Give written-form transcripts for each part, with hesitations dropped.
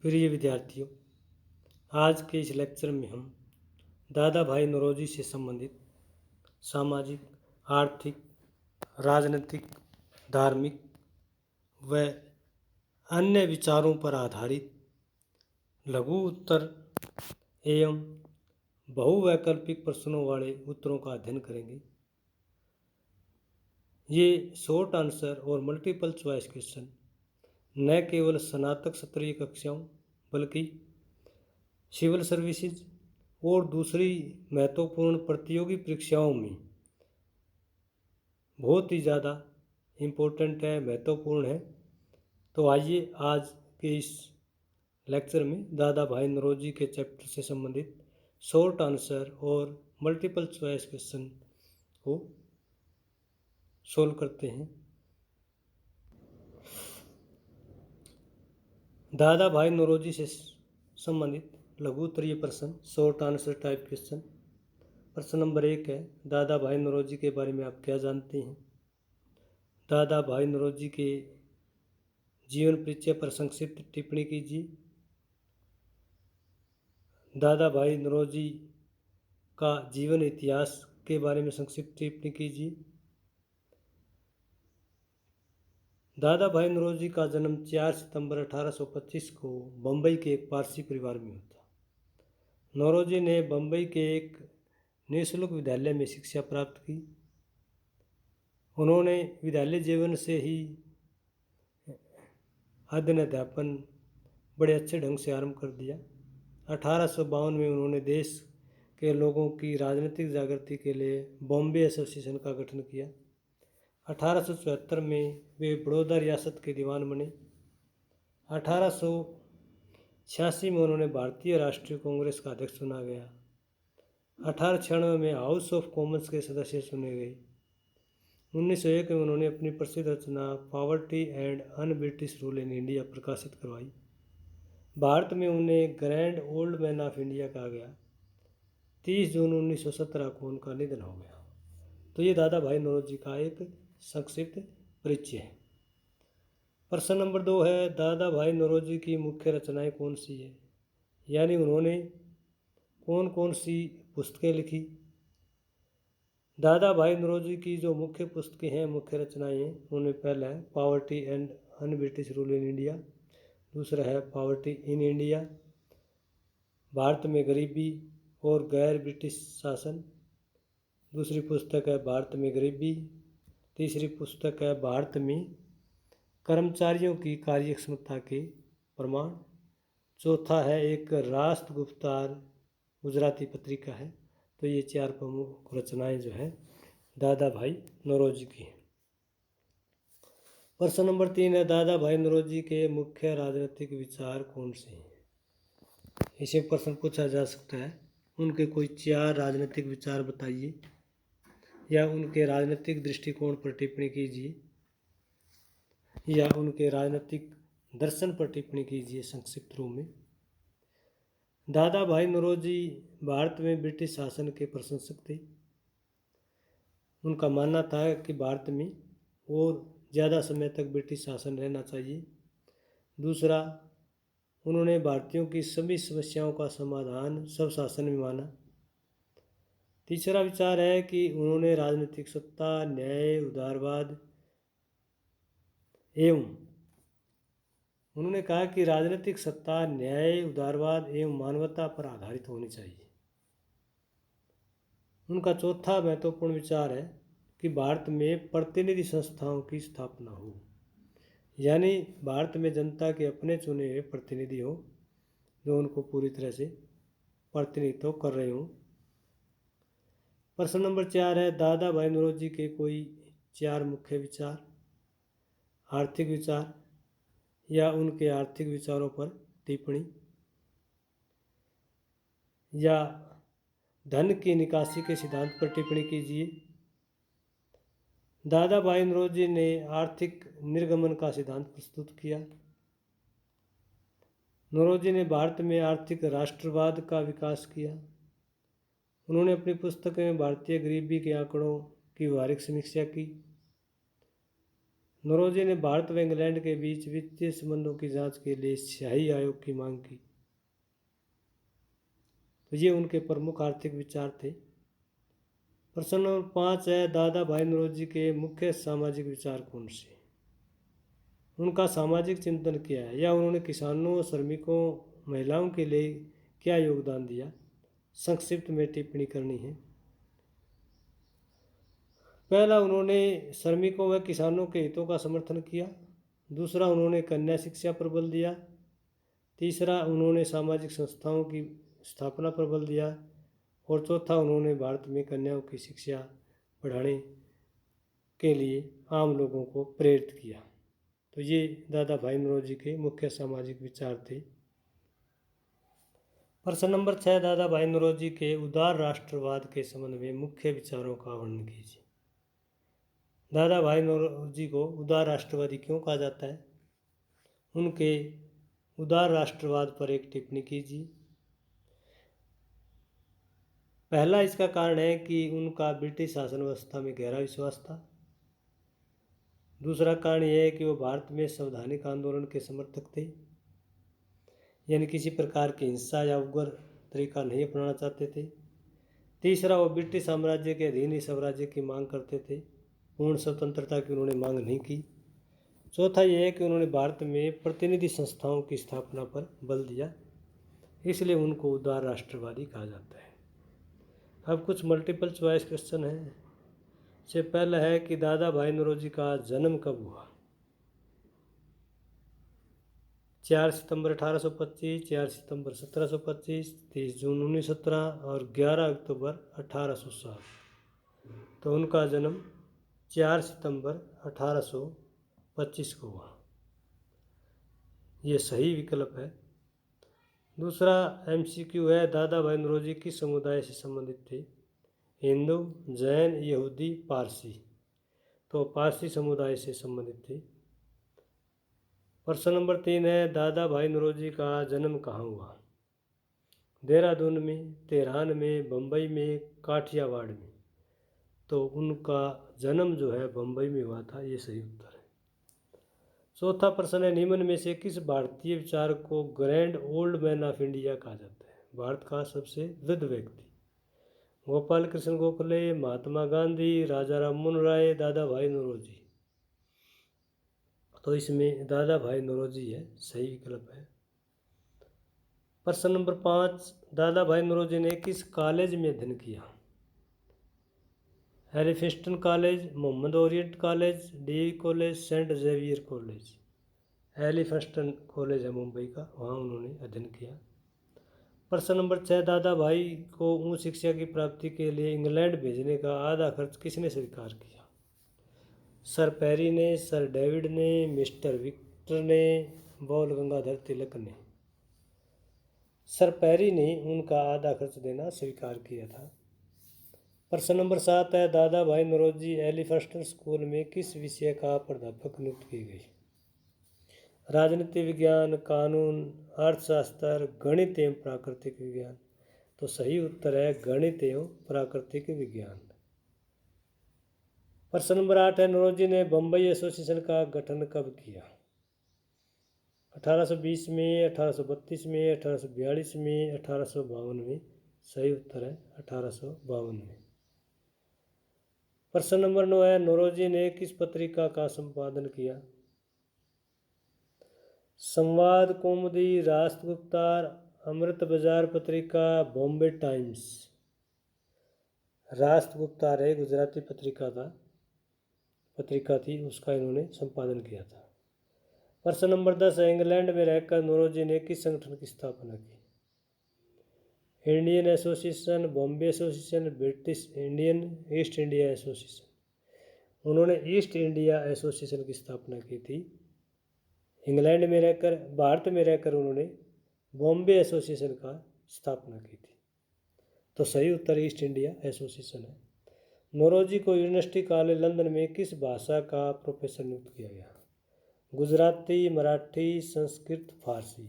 प्रिय विद्यार्थियों, आज के इस लेक्चर में हम दादा भाई नौरोजी से संबंधित सामाजिक, आर्थिक, राजनीतिक, धार्मिक व अन्य विचारों पर आधारित लघु उत्तर एवं बहुवैकल्पिक प्रश्नों वाले उत्तरों का अध्ययन करेंगे। ये शॉर्ट आंसर और मल्टीपल चॉइस क्वेश्चन न केवल स्नातक स्तरीय कक्षाओं बल्कि सिविल सर्विसेज और दूसरी महत्वपूर्ण प्रतियोगी परीक्षाओं में बहुत ही ज़्यादा इम्पोर्टेंट है, महत्वपूर्ण है। तो आइए आज के इस लेक्चर में दादा भाई नौरोजी के चैप्टर से संबंधित शॉर्ट आंसर और मल्टीपल चॉइस क्वेश्चन को सोल्व करते हैं। दादा भाई नौरोजी से संबंधित लघु उत्तरीय प्रश्न, शॉर्ट आंसर टाइप क्वेश्चन। प्रश्न नंबर 1 है, दादा भाई नौरोजी के बारे में आप क्या जानते हैं? दादा भाई नौरोजी के जीवन परिचय पर संक्षिप्त टिप्पणी कीजिए। दादा भाई नौरोजी का जीवन इतिहास के बारे में संक्षिप्त टिप्पणी कीजिए। दादा भाई नौरोजी का जन्म 4 सितंबर 1825 को बम्बई के एक पारसी परिवार में हुआ। नौरोजी ने बम्बई के एक निःशुल्क विद्यालय में शिक्षा प्राप्त की। उन्होंने विद्यालय जीवन से ही अध्ययन अध्यापन बड़े अच्छे ढंग से आरंभ कर दिया। 1852 में उन्होंने देश के लोगों की राजनीतिक जागृति के लिए बॉम्बे एसोसिएशन का गठन किया। 1874 में वे बड़ौदा रियासत के दीवान बने। 1886 में उन्होंने भारतीय राष्ट्रीय कांग्रेस का अध्यक्ष चुना गया। 1896 में हाउस ऑफ कॉमन्स के सदस्य चुने गए। 1901 में उन्होंने अपनी प्रसिद्ध रचना poverty and un-British rule in India प्रकाशित करवाई। भारत में उन्हें grand old man of India कहा गया। 30 जून 1917 को उनका निधन हो गया। तो ये दादा भाई नौरोजी का एक संक्षिप्त परिचय है। प्रश्न नंबर 2 है, दादा भाई नौरोजी की मुख्य रचनाएं कौन सी है? यानी उन्होंने कौन कौन सी पुस्तकें लिखी? दादा भाई नौरोजी की जो मुख्य पुस्तकें हैं, मुख्य रचनाएं हैं, उनमें पहला है poverty and un-British rule in India. दूसरा है पॉवर्टी इन इंडिया, भारत में गरीबी और गैर ब्रिटिश शासन। दूसरी पुस्तक है भारत में गरीबी। तीसरी पुस्तक है भारत में कर्मचारियों की कार्यक्षमता के प्रमाण। चौथा है एक राष्ट्र गुप्तार गुजराती पत्रिका है। तो ये 4 प्रमुख रचनाएं जो है दादा भाई नौरोजी की हैं। प्रश्न नंबर 3 है, दादा भाई नौरोजी के मुख्य राजनीतिक विचार कौन से हैं? इसे प्रश्न पूछा जा सकता है, उनके कोई 4 राजनीतिक विचार बताइए या उनके राजनीतिक दृष्टिकोण पर टिप्पणी कीजिए या उनके राजनीतिक दर्शन पर टिप्पणी कीजिए संक्षिप्त रूप में। दादा भाई नौरोजी भारत में ब्रिटिश शासन के प्रशंसक थे। उनका मानना था कि भारत में और ज़्यादा समय तक ब्रिटिश शासन रहना चाहिए। दूसरा, उन्होंने भारतीयों की सभी समस्याओं का समाधान स्वशासन में माना। तीसरा विचार है कि उन्होंने राजनीतिक सत्ता, न्याय, उदारवाद एवं उन्होंने कहा कि राजनीतिक सत्ता, न्याय, उदारवाद एवं मानवता पर आधारित होनी चाहिए। उनका चौथा महत्वपूर्ण विचार है कि भारत में प्रतिनिधि संस्थाओं की स्थापना हो, यानी भारत में जनता के अपने चुने हुए प्रतिनिधि हो जो उनको पूरी तरह से प्रतिनिधित्व कर रहे हों। प्रश्न नंबर 4 है, दादा भाई नौरोजी के कोई 4 मुख्य विचार, आर्थिक विचार या उनके आर्थिक विचारों पर टिप्पणी या धन की निकासी के सिद्धांत पर टिप्पणी कीजिए। दादा भाई नौरोजी ने आर्थिक निर्गमन का सिद्धांत प्रस्तुत किया। नौरोजी ने भारत में आर्थिक राष्ट्रवाद का विकास किया। उन्होंने अपनी पुस्तक में भारतीय गरीबी के आंकड़ों की व्यवहारिक समीक्षा की। नौरोजी ने भारत व इंग्लैंड के बीच वित्तीय संबंधों की जांच के लिए शाही आयोग की मांग की। तो ये उनके प्रमुख आर्थिक विचार थे। प्रश्न नंबर 5 है, दादा भाई नौरोजी के मुख्य सामाजिक विचार कौन से? उनका सामाजिक चिंतन क्या है, या उन्होंने किसानों, श्रमिकों, महिलाओं के लिए क्या योगदान दिया? संक्षिप्त में टिप्पणी करनी है। पहला, उन्होंने श्रमिकों व किसानों के हितों का समर्थन किया। दूसरा, उन्होंने कन्या शिक्षा पर बल दिया। तीसरा, उन्होंने सामाजिक संस्थाओं की स्थापना पर बल दिया। और चौथा, उन्होंने भारत में कन्याओं की शिक्षा बढ़ाने के लिए आम लोगों को प्रेरित किया। तो ये दादा भाई नौरोजी के मुख्य सामाजिक विचार थे। प्रश्न नंबर 6, दादा भाई नौरोजी के उदार राष्ट्रवाद के संबंध में मुख्य विचारों का वर्णन कीजिए। दादा भाई नौरोजी को उदार राष्ट्रवादी क्यों कहा जाता है? उनके उदार राष्ट्रवाद पर एक टिप्पणी कीजिए। पहला, इसका कारण है कि उनका ब्रिटिश शासन व्यवस्था में गहरा विश्वास था। दूसरा कारण यह है कि वो भारत में संवैधानिक आंदोलन के समर्थक थे, यानी किसी प्रकार की हिंसा या उग्र तरीका नहीं अपनाना चाहते थे। तीसरा, वो ब्रिटिश साम्राज्य के अधीन ही स्वराज्य की मांग करते थे, पूर्ण स्वतंत्रता की उन्होंने मांग नहीं की। चौथा यह है कि उन्होंने भारत में प्रतिनिधि संस्थाओं की स्थापना पर बल दिया, इसलिए उनको उदार राष्ट्रवादी कहा जाता है। अब कुछ मल्टीपल चॉइस क्वेश्चन हैं। से पहला है कि दादा भाई नौरोजी का जन्म कब हुआ? 4 सितंबर 1825, 4 सितंबर 1725, 30 जून 1917 और 11 अक्टूबर 1807। तो उनका जन्म 4 सितंबर 1825 को हुआ। ये सही विकल्प है। दूसरा MCQ है, दादा भाई नौरोजी किस समुदाय से संबंधित थे? हिंदू, जैन, यहूदी, पारसी। तो पारसी समुदाय से संबंधित थे। प्रश्न नंबर 3 है, दादा भाई नौरोजी का जन्म कहाँ हुआ? देहरादून में, तेहरान में, बम्बई में, काठियावाड़ में। तो उनका जन्म जो है बम्बई में हुआ था, ये सही उत्तर है। चौथा प्रश्न है, निम्न में से किस भारतीय विचारक को grand old man of India कहा जाता है? भारत का सबसे वृद्ध व्यक्ति। गोपाल कृष्ण गोखले, महात्मा गांधी, राजा राम मोहन राय, दादा भाई नौरोजी। तो इसमें दादा भाई नौरोजी है, सही विकल्प है। प्रश्न नंबर 5, दादा भाई नौरोजी ने किस कॉलेज में अध्ययन किया? Elphinstone college, Mohammad Orient college, DAV college, Saint Xavier college. Elphinstone college है मुंबई का, वहाँ उन्होंने अध्ययन किया। प्रश्न नंबर 6, दादा भाई को उच्च शिक्षा की प्राप्ति के लिए इंग्लैंड भेजने का आधा खर्च किसने स्वीकार किया? सर पेरी ने, सर डेविड ने, मिस्टर विक्टर ने, बाल गंगाधर तिलक ने। सर पेरी ने उनका आधा खर्च देना स्वीकार किया था। प्रश्न नंबर 7 है, दादा भाई नौरोजी एलिफिंस्टन स्कूल में किस विषय का प्राध्यापक नियुक्त की गई? राजनीति विज्ञान, कानून, अर्थशास्त्र, गणित एवं प्राकृतिक विज्ञान। तो सही उत्तर है गणित एवं प्राकृतिक विज्ञान। प्रश्न नंबर 8 है, नौरोजी ने बम्बई एसोसिएशन का गठन कब किया? 1820 में, 1832 में, 1842 में, 1852 में। सही उत्तर है 1852 में। प्रश्न नंबर 9 है, नौरोजी ने किस पत्रिका का संपादन किया? संवाद, कौमुदी, राष्ट्रगुप्तार, अमृत बाजार पत्रिका, बॉम्बे टाइम्स। राष्ट्रगुप्तार है गुजराती पत्रिका थी, उसका इन्होंने संपादन किया था। प्रश्न नंबर 10 है, इंग्लैंड में रहकर नौरोजी ने किस संगठन की स्थापना की? Indian association, Bombay association, British Indian, east India association. उन्होंने ईस्ट इंडिया एसोसिएशन की स्थापना की थी। इंग्लैंड में रहकर, भारत में रहकर उन्होंने बॉम्बे एसोसिएशन का स्थापना की थी। तो सही उत्तर ईस्ट इंडिया एसोसिएशन है। नौरोजी को यूनिवर्सिटी कॉलेज लंदन में किस भाषा का प्रोफेसर नियुक्त किया गया? गुजराती, मराठी, संस्कृत, फारसी।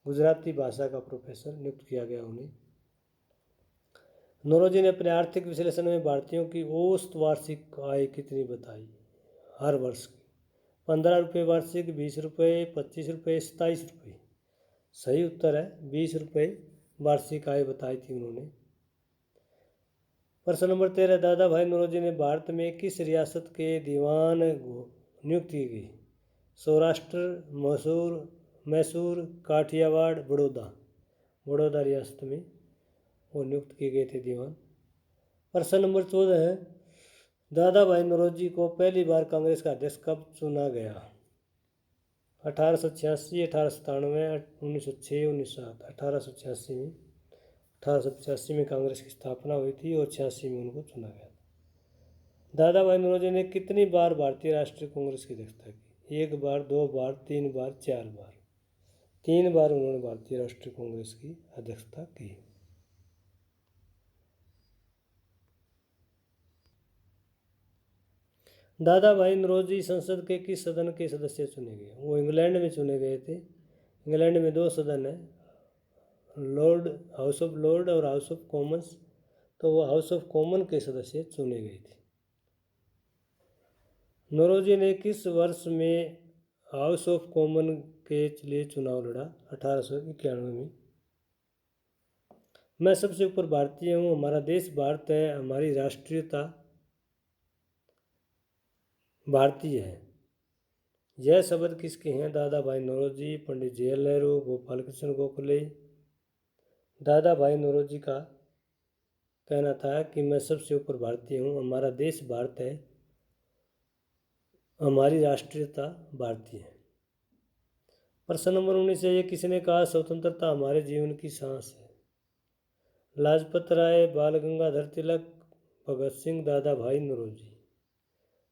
गुजराती भाषा का प्रोफेसर नियुक्त किया गया उन्हें। नौरोजी ने अपने आर्थिक विश्लेषण में भारतीयों की औसत वार्षिक आय कितनी बताई हर वर्ष की? ₹15 वार्षिक, ₹20, ₹25, ₹27। सही उत्तर है ₹20 वार्षिक आय बताई थी उन्होंने। प्रश्न नंबर 13, दादा भाई नौरोजी ने भारत में किस रियासत के दीवान नियुक्त की गई? सौराष्ट्र, मैसूर, काठियावाड़, बड़ौदा रियासत में वो नियुक्त किए गए थे दीवान। प्रश्न नंबर 14 है, दादा भाई नौरोजी को पहली बार कांग्रेस का अध्यक्ष कब चुना गया? 1886, 1897, 1906, 1907। 1885 में कांग्रेस की स्थापना हुई थी और 86 में उनको चुना गया था। दादा भाई नौरोजी ने कितनी बार भारतीय राष्ट्रीय कांग्रेस की अध्यक्षता की? 1 बार, 2 बार, 3 बार, 4 बार। 3 बार उन्होंने भारतीय राष्ट्रीय कांग्रेस की अध्यक्षता की। दादा भाई नौरोजी संसद के किस सदन के सदस्य चुने गए? वो इंग्लैंड में चुने गए थे। इंग्लैंड में 2 सदन है, हाउस ऑफ लॉर्ड और हाउस ऑफ कॉमन्स, तो वो हाउस ऑफ कॉमन के सदस्य चुने गए थे। नौरोजी ने किस वर्ष में हाउस ऑफ कॉमन के लिए चुनाव लड़ा? 1891 में। मैं सबसे ऊपर भारतीय हूँ, हमारा देश भारत है, हमारी राष्ट्रीयता भारतीय है। यह शब्द किसके हैं? दादा भाई नौरोजी, पंडित जवाहरलाल नेहरू, गोपाल कृष्ण गोखले। दादा भाई नौरोजी का कहना था कि मैं सबसे ऊपर भारतीय हूँ, हमारा देश भारत है, हमारी राष्ट्रीयता भारतीय है। प्रश्न नंबर 19 है, ये किसने कहा स्वतंत्रता हमारे जीवन की सांस है? लाजपत राय, बाल गंगाधर तिलक, भगत सिंह, दादा भाई नौरोजी।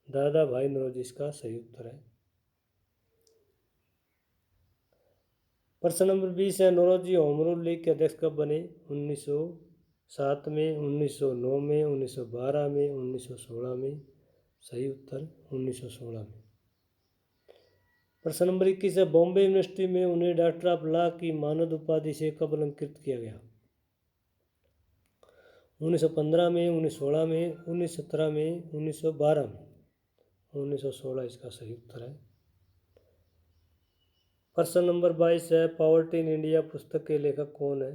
दादा भाई नौरोजी इसका सही उत्तर है। प्रश्न नंबर 20 है, नौरोजी होम रूल लीग के अध्यक्ष कब बने? 1907 में, 1909 में, 1912 में, 1916 में। सही उत्तर 1916 में। प्रश्न नंबर 21 है, बॉम्बे यूनिवर्सिटी में उन्हें डॉक्टर ऑफ लॉ की मानद उपाधि से कब अलंकृत किया गया? 1915 में, 1916 में, 1917 में, 1912 में। 1916 इसका सही उत्तर है। प्रश्न नंबर 22 है, पॉवर्टी इन इंडिया पुस्तक के लेखक कौन है?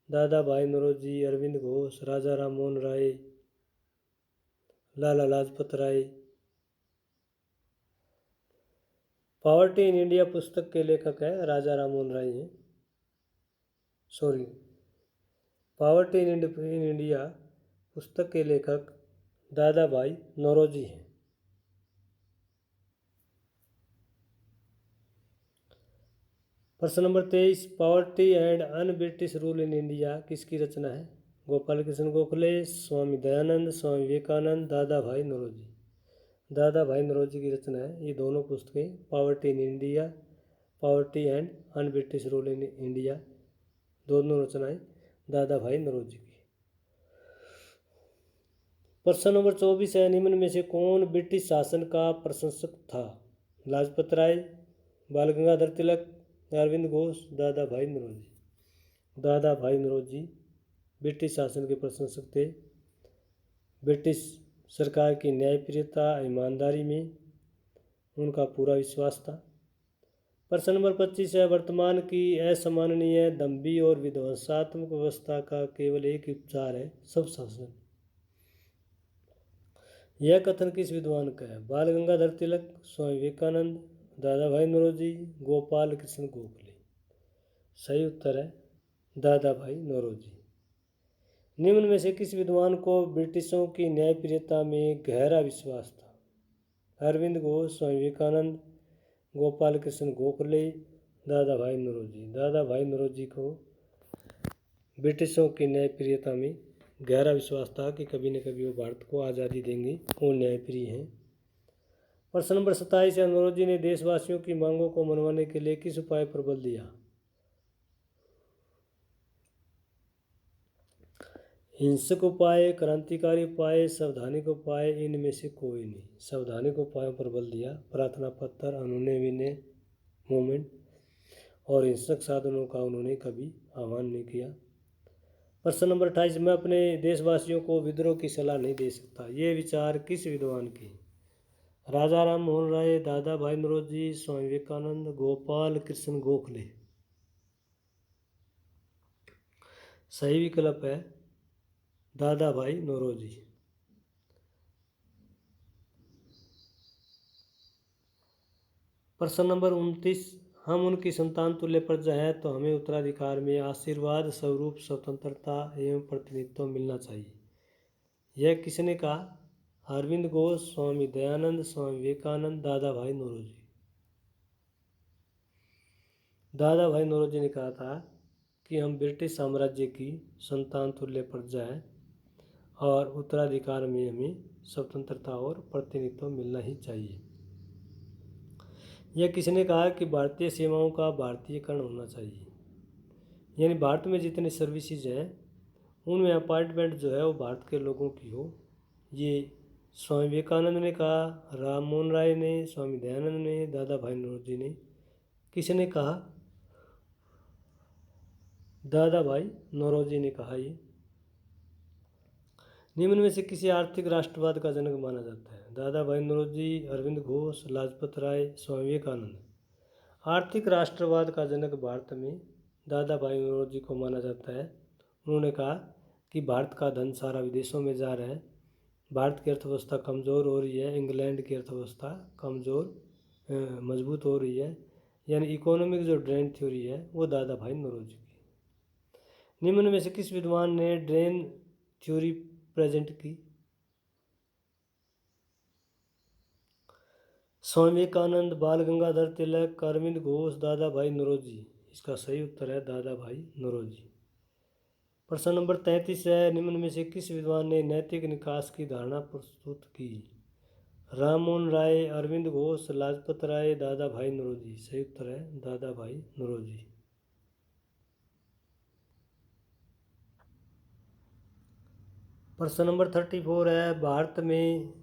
दादा भाई नौरोजी, अरविंद घोष, राजा Ram Mohan Roy, Lala Lajpat Rai. Poverty in India पुस्तक के लेखक है राजा राम मोहन राय हैं। सॉरी, पॉवर्टी इन इंडिया पुस्तक के लेखक दादा भाई नौरोजी हैं। प्रश्न number 23, poverty and un-British rule in India किसकी रचना है? गोपाल कृष्ण गोखले, स्वामी दयानंद, स्वामी विवेकानंद, दादा भाई नौरोजी। दादा भाई नौरोजी की रचना है ये दोनों पुस्तकें, poverty in India, poverty and un-British rule in India, दोनों रचनाएं दादा भाई नौरोजी की। प्रश्न नंबर 24 है, निम्न में से कौन ब्रिटिश शासन का प्रशंसक था? लाजपत राय, बाल गंगाधर तिलक, अरविंद घोष, दादा भाई नौरोजी। दादा भाई नौरोजी ब्रिटिश शासन के प्रशंसक थे। ब्रिटिश सरकार की न्यायप्रियता, ईमानदारी में उनका पूरा विश्वास था। प्रश्न नंबर 25 है, वर्तमान की असमाननीय, दंभी और विध्वंसात्मक व्यवस्था का केवल एक ही उपचार है, स्वशासन। यह कथन किस विद्वान का है? बाल गंगाधर तिलक, स्वामी विवेकानंद, दादा भाई नौरोजी, गोपाल कृष्ण गोखले। सही उत्तर है दादा भाई नौरोजी। निम्न में से किस विद्वान को ब्रिटिशों की न्यायप्रियता में गहरा विश्वास था? अरविंद घोष, स्वामी विवेकानंद, गोपाल कृष्ण गोखले, दादा भाई नौरोजी। दादा भाई नौरोजी को ब्रिटिशों की न्यायप्रियता में गहरा विश्वास था कि कभी न कभी वो भारत को आज़ादी देंगे, वो न्यायप्रिय हैं। प्रश्न नंबर 27 है, नौरोजी ने देशवासियों की मांगों को मनवाने के लिए किस उपाय पर बल दिया? हिंसक उपाय, क्रांतिकारी उपाय, संवैधानिक उपाय, इनमें से कोई नहीं। संवैधानिक उपायों पर बल दिया, प्रार्थना पत्र, अनुनय विनय मूवमेंट, और हिंसक साधनों का उन्होंने कभी आह्वान नहीं किया। प्रश्न नंबर 28, मैं अपने देशवासियों को विद्रोह की सलाह नहीं दे सकता, ये विचार किस विद्वान के? राजा राम मोहन राय, दादा भाई नौरोजी, स्वामी विवेकानंद, गोपाल कृष्ण गोखले। सही विकल्प है दादा भाई नौरोजी। प्रश्न नंबर 29, हम उनकी संतान तुल्य प्रजा है तो हमें उत्तराधिकार में आशीर्वाद स्वरूप स्वतंत्रता एवं प्रतिनिधित्व मिलना चाहिए। यह किसने कहा? अरविंद घोष, स्वामी दयानंद, स्वामी विवेकानंद, दादा भाई नौरोजी। दादा भाई नौरोजी ने कहा था कि हम ब्रिटिश साम्राज्य की संतान तुल्य प्रजा है और उत्तराधिकार में हमें स्वतंत्रता और प्रतिनिधित्व मिलना ही चाहिए। यह किसने कहा कि भारतीय सेवाओं का भारतीयकरण होना चाहिए, यानी भारत में जितनी सर्विसेज हैं उनमें अपॉइंटमेंट जो है वो भारत के लोगों की हो। ये स्वामी विवेकानंद ने कहा, राम मोहन राय ने, स्वामी दयानंद ने, दादा भाई नौरोजी ने। किसने कहा? दादा भाई नौरोजी ने कहा। ये निम्न में से किसी आर्थिक राष्ट्रवाद का जनक माना जाता है? दादा भाई नौरोजी, अरविंद घोष, लाजपत राय, स्वामी विवेकानंद। आर्थिक राष्ट्रवाद का जनक भारत में दादा भाई नौरोजी को माना जाता है। उन्होंने कहा कि भारत का धन सारा विदेशों में जा रहा है, भारत की अर्थव्यवस्था कमज़ोर हो रही है, इंग्लैंड की अर्थव्यवस्था कमज़ोर मजबूत हो रही है, यानी इकोनॉमिक जो ड्रेन थ्योरी है वो दादा भाई नौरोजी की। निम्न में से किस विद्वान ने ड्रेन थ्योरी प्रेजेंट की? स्वामी विवेकानंद, बाल गंगाधर तिलक, अरविंद घोष, दादा भाई नौरोजी। इसका सही उत्तर है दादा भाई नौरोजी। प्रश्न नंबर 33 है, निम्न में से किस विद्वान ने नैतिक निकास की धारणा प्रस्तुत की? राम मोहन राय, अरविंद घोष, लाजपत राय, दादा भाई नौरोजी। सही उत्तर है दादा भाई नौरोजी। प्रश्न नंबर 34 है, भारत में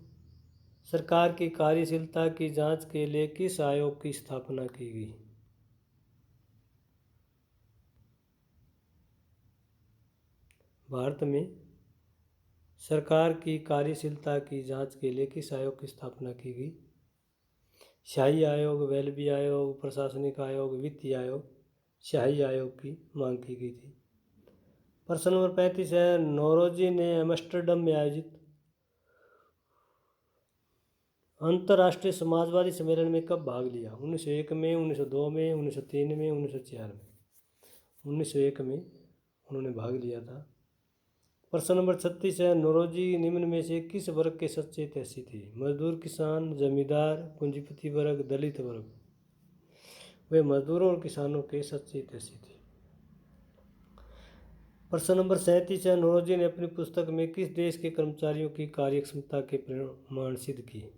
सरकार की कार्यशीलता की जांच के लिए किस आयोग की स्थापना की गई? भारत में सरकार की कार्यशीलता की जांच के लिए किस आयोग की स्थापना की गई? शाही आयोग, वेल्बी आयोग, प्रशासनिक आयोग, वित्तीय आयोग। शाही आयोग की मांग की गई थी। प्रश्न नंबर 35 है, नौरोजी ने एम्स्टर्डम में आयोजित अंतर्राष्ट्रीय समाजवादी सम्मेलन में कब भाग लिया? 1901 में, 1902 में, 1903 में, 1904 में। 1901 में उन्होंने भाग लिया था। प्रश्न नंबर 36 है, नौरोजी निम्न में से किस वर्ग के सच्चे हितैषी थे? मजदूर, किसान, जमींदार, पूंजीपति वर्ग, दलित वर्ग। वे मजदूरों और किसानों के सच्चे हितैषी थे। प्रश्न नंबर 37 है, नौरोजी ने अपनी पुस्तक में किस देश के कर्मचारियों की कार्यक्षमता के प्रमाण सिद्ध किए?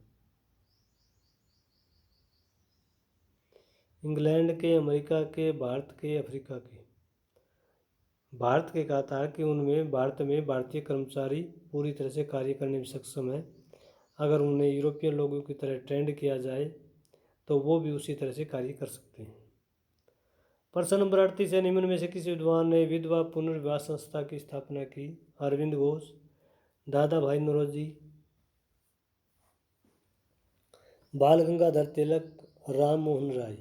इंग्लैंड के, अमेरिका के, भारत के, अफ्रीका के। भारत के कहा था कि उनमें भारत में भारतीय कर्मचारी पूरी तरह से कार्य करने में सक्षम है। अगर उन्हें यूरोपियन लोगों की तरह ट्रेंड किया जाए तो वो भी उसी तरह से कार्य कर सकते हैं। प्रश्न नंबर 38 है, निम्न में से किसी विद्वान ने विधवा पुनर्विवाह संस्था की स्थापना की? अरविंद घोष, दादा भाई नौरोजी, बाल गंगाधर तिलक, राम मोहन राय।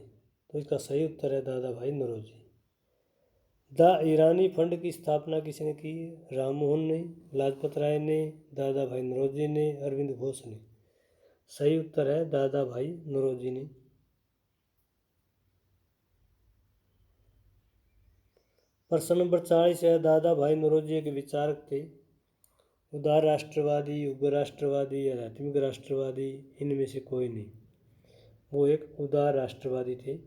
तो इसका सही उत्तर है दादा भाई नौरोजी। द ईरानी फंड की स्थापना किसने की? राम मोहन ने, लाजपत राय ने, दादा भाई नौरोजी ने, अरविंद घोष ने। सही उत्तर है दादा भाई नौरोजी ने। प्रश्न नंबर 40 है, दादा भाई नौरोजी एक विचारक थे? उदार राष्ट्रवादी, उग्र राष्ट्रवादी, आध्यात्मिक राष्ट्रवादी, इनमें से कोई नहीं। वो एक उदार राष्ट्रवादी थे।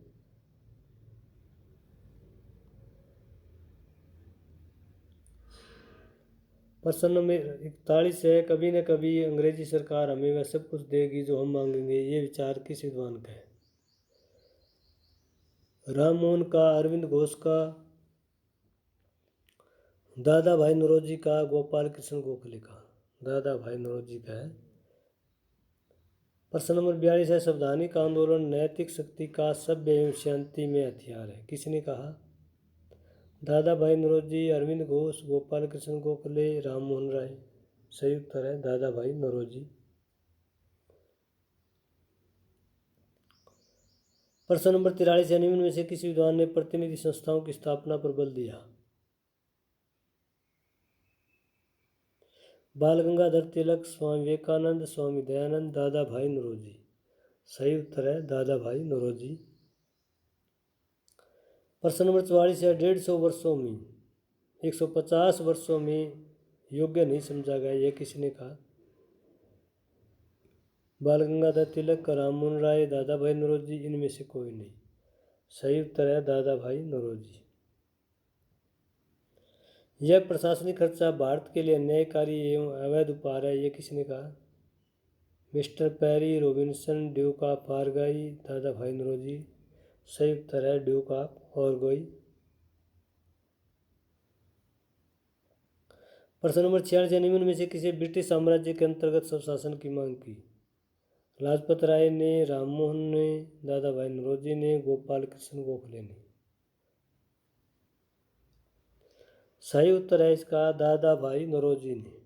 प्रश्न नंबर 41 है, कभी न कभी अंग्रेजी सरकार हमें वह सब कुछ देगी जो हम मांगेंगे। ये विचार किस विद्वान का है? राम मोहन का, अरविंद घोष का, दादा भाई नौरोजी का, गोपाल कृष्ण गोखले का। दादा भाई नौरोजी का है। प्रश्न नंबर 42 है, संवैधानिक आंदोलन नैतिक शक्ति का सभ्य एवं शांति में हथियार है। किसने कहा? दादा भाई नौरोजी, अरविंद घोष, गोपाल कृष्ण गोखले, राम मोहन राय। सही उत्तर है दादा भाई नौरोजी। प्रश्न नंबर 43 है, निम्न में से किस विद्वान ने प्रतिनिधि संस्थाओं की स्थापना पर बल दिया? बाल गंगाधर तिलक, स्वामी विवेकानंद, स्वामी दयानंद, दादा भाई नौरोजी। सही उत्तर है दादा भाई नौरोजी। प्रश्न नंबर 44 है, 150 वर्षों में 150 वर्षों में योग्य नहीं समझा गया, यह किसने कहा? बाल गंगाधर तिलक, राममोहन राय, दादा भाई नौरोजी, इनमें से कोई नहीं। सही उत्तर है दादा भाई नौरोजी। यह प्रशासनिक खर्चा भारत के लिए अन्यायकारी एवं अवैध उपहार है, यह किसने कहा? Mister Perry, Robinson, Duke of ऑरगॉय, दादा भाई नौरोजी। सही उत्तर है ड्यूक ऑफ ऑरगॉय। प्रश्न नंबर 46, निम्न में से किसी ब्रिटिश साम्राज्य के अंतर्गत स्वशासन की मांग की? लाजपत राय ने, राममोहन ने, दादा भाई नौरोजी ने, गोपाल कृष्ण गोखले ने। सही उत्तर है इसका दादा भाई नौरोजी ने।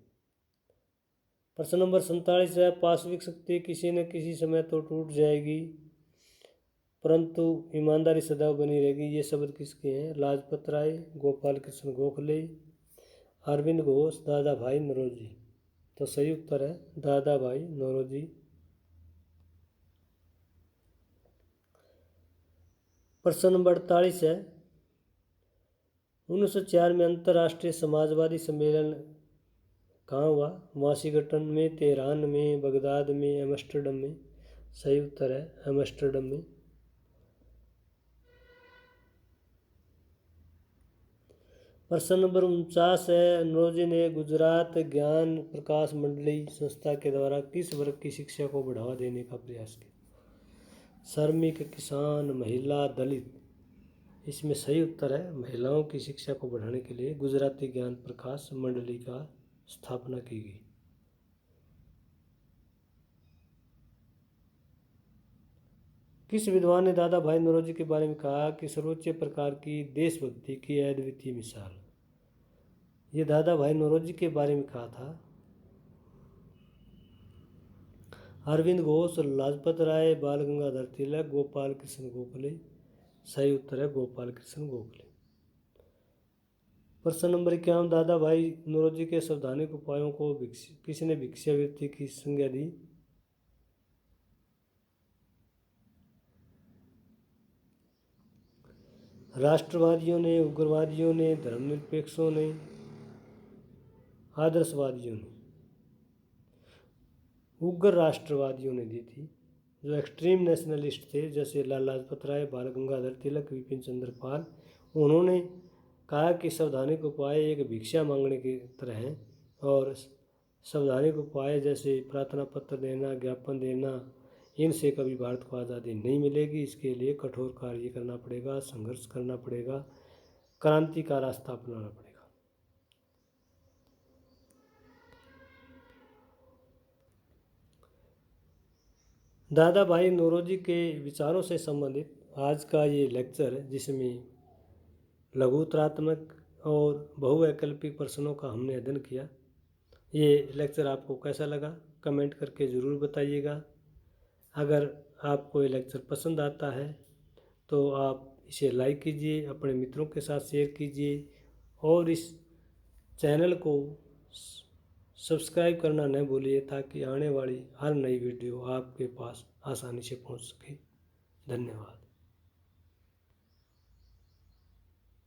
प्रश्न नंबर 47 है, पाशविक शक्ति किसी न किसी समय तो टूट जाएगी परंतु ईमानदारी सदैव बनी रहेगी, ये शब्द किसके हैं? लाजपत राय, गोपाल कृष्ण गोखले, अरविंद घोष, दादा भाई नौरोजी। तो सही उत्तर है दादा भाई नौरोजी। प्रश्न नंबर 48 है, 1904 में अंतर्राष्ट्रीय समाजवादी सम्मेलन कहाँ हुआ? वाशिंगटन में, तेहरान में, बगदाद में, एम्स्टर्डम में। सही उत्तर है एम्स्टर्डम में। प्रश्न नंबर 49 है, नौरोजी ने गुजरात ज्ञान प्रकाश मंडली संस्था के द्वारा किस वर्ग की शिक्षा को बढ़ावा देने का प्रयास किया? श्रमिक, किसान, महिला, दलित। इसमें सही उत्तर है महिलाओं की शिक्षा को बढ़ाने के लिए गुजराती ज्ञान प्रकाश मंडली का स्थापना की गई। किस विद्वान ने दादा भाई नौरोजी के बारे में कहा कि सर्वोच्च प्रकार की देशभक्ति की अद्वितीय मिसाल? ये दादा भाई नौरोजी के बारे में कहा था अरविंद घोष, लाजपत राय, बाल गंगाधर तिलक, गोपाल कृष्ण गोखले। सही उत्तर है गोपाल कृष्ण गोखले। प्रश्न नंबर 51, दादा भाई नौरोजी के संवैधानिक उपायों को किसने भिक्षावृत्ति की संज्ञा दी? राष्ट्रवादियों ने, उग्रवादियों ने, धर्मनिरपेक्षों ने, आदर्शवादियों ने? उग्र राष्ट्रवादियों ने दी थी। जो एक्सट्रीम नेशनलिस्ट थे जैसे लाला लाजपत राय, बाल गंगाधर तिलक, विपिन चंद्र पाल, उन्होंने कहा कि संवैधानिक उपाय एक भिक्षा मांगने की तरह हैं और संवैधानिक उपाय जैसे प्रार्थना पत्र देना, ज्ञापन देना, इनसे कभी भारत को आज़ादी नहीं मिलेगी। इसके लिए कठोर कार्य करना पड़ेगा, संघर्ष करना पड़ेगा, क्रांति का रास्ता अपनाना पड़ेगा। दादा भाई नौरोजी के विचारों से संबंधित आज का ये लेक्चर है जिसमें लघुत्तरात्मक और बहुवैकल्पिक प्रश्नों का हमने अध्ययन किया। ये लेक्चर आपको कैसा लगा कमेंट करके ज़रूर बताइएगा। अगर आपको ये लेक्चर पसंद आता है तो आप इसे लाइक कीजिए, अपने मित्रों के साथ शेयर कीजिए और इस चैनल को सब्सक्राइब करना न भूलिए ताकि आने वाली हर नई वीडियो आपके पास आसानी से पहुंच सके। धन्यवाद।